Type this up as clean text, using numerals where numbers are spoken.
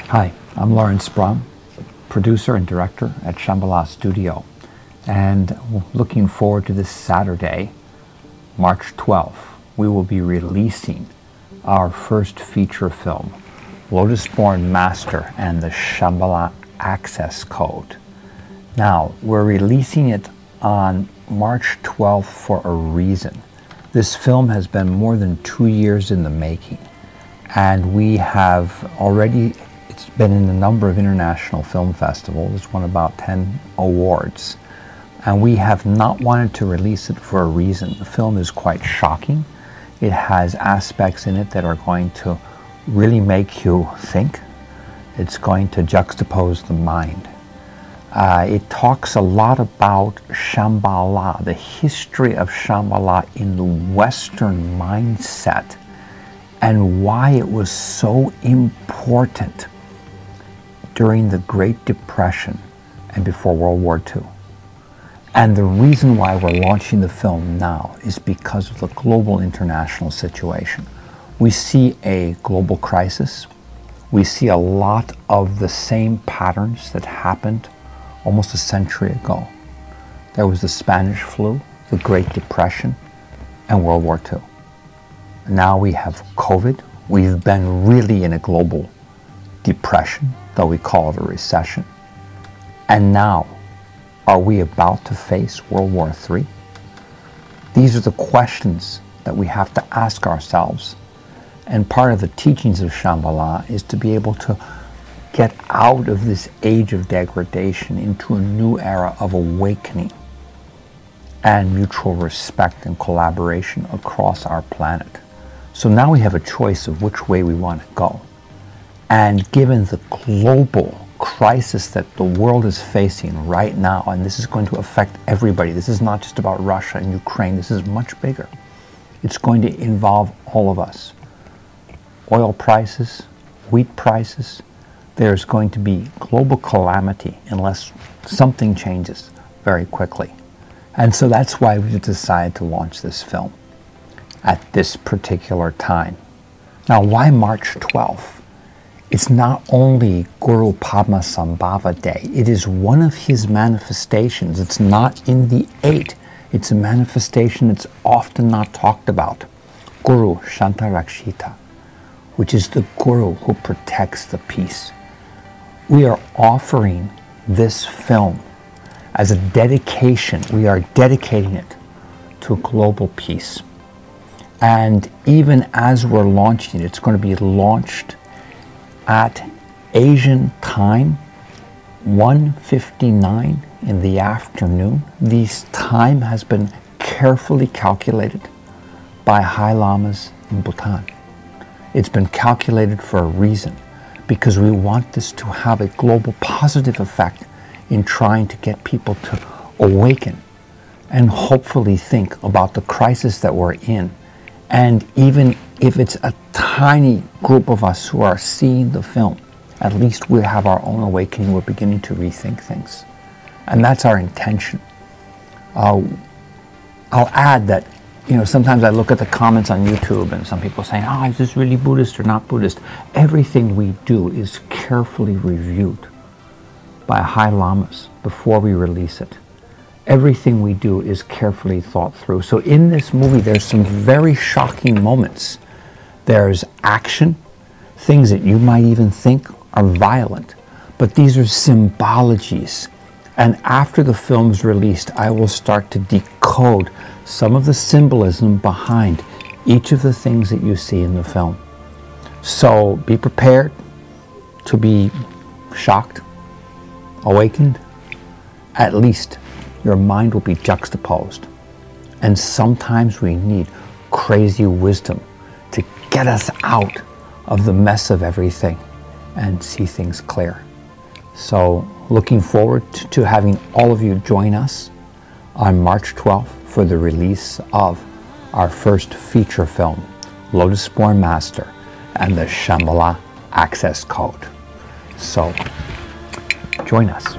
Hi, I'm Laurence Brahm, producer and director at Shambhala Studio, and looking forward to this Saturday, March 12th, we will be releasing our first feature film, Lotus-Born Master and the Shambhala Access Code. Now, we're releasing it on March 12th for a reason. This film has been more than 2 years in the making, and we have already, it's been in a number of international film festivals. It's won about 10 awards, and we have not wanted to release it for a reason. The film is quite shocking. It has aspects in it that are going to really make you think. It's going to juxtapose the mind. It talks a lot about Shambhala, the history of Shambhala in the Western mindset, and why it was so important during the Great Depression and before World War II. And the reason why we're launching the film now is because of the global international situation. We see a global crisis. We see a lot of the same patterns that happened almost a century ago. There was the Spanish flu, the Great Depression, and World War II. Now we have COVID. We've been really in a global depression, though we call it a recession. And now, are we about to face World War III? These are the questions that we have to ask ourselves. And part of the teachings of Shambhala is to be able to get out of this age of degradation into a new era of awakening and mutual respect and collaboration across our planet. So now we have a choice of which way we want to go. And given the global crisis that the world is facing right now, and this is going to affect everybody, this is not just about Russia and Ukraine, this is much bigger. It's going to involve all of us. Oil prices, wheat prices, there's going to be global calamity unless something changes very quickly. And so that's why we decided to launch this film at this particular time. Now, why March 12th? It's not only Guru Padmasambbhava Day, it is one of his manifestations. It's not in the 8. It's a manifestation that's often not talked about. Guru Shantarakshita, which is the Guru who protects the peace. We are offering this film as a dedication. We are dedicating it to global peace. And even as we're launching it, it's going to be launched at Asian time, 1:59 in the afternoon. This time has been carefully calculated by High Lamas in Bhutan. It's been calculated for a reason, because we want this to have a global positive effect in trying to get people to awaken and hopefully think about the crisis that we're in. And even if it's a tiny group of us who are seeing the film, at least we have our own awakening. We're beginning to rethink things. And that's our intention. I'll add that, sometimes I look at the comments on YouTube and some people saying, is this really Buddhist or not Buddhist? Everything we do is carefully reviewed by High Lamas before we release it. Everything we do is carefully thought through. So in this movie, there's some very shocking moments. There's action, things that you might even think are violent, but these are symbologies. And after the film's released, I will start to decode some of the symbolism behind each of the things that you see in the film. So be prepared to be shocked, awakened. At least your mind will be juxtaposed. And sometimes we need crazy wisdom to get us out of the mess of everything and see things clear. So looking forward to having all of you join us on March 12th for the release of our first feature film, Lotus-Born Master and the Shambhala Access Code. So join us.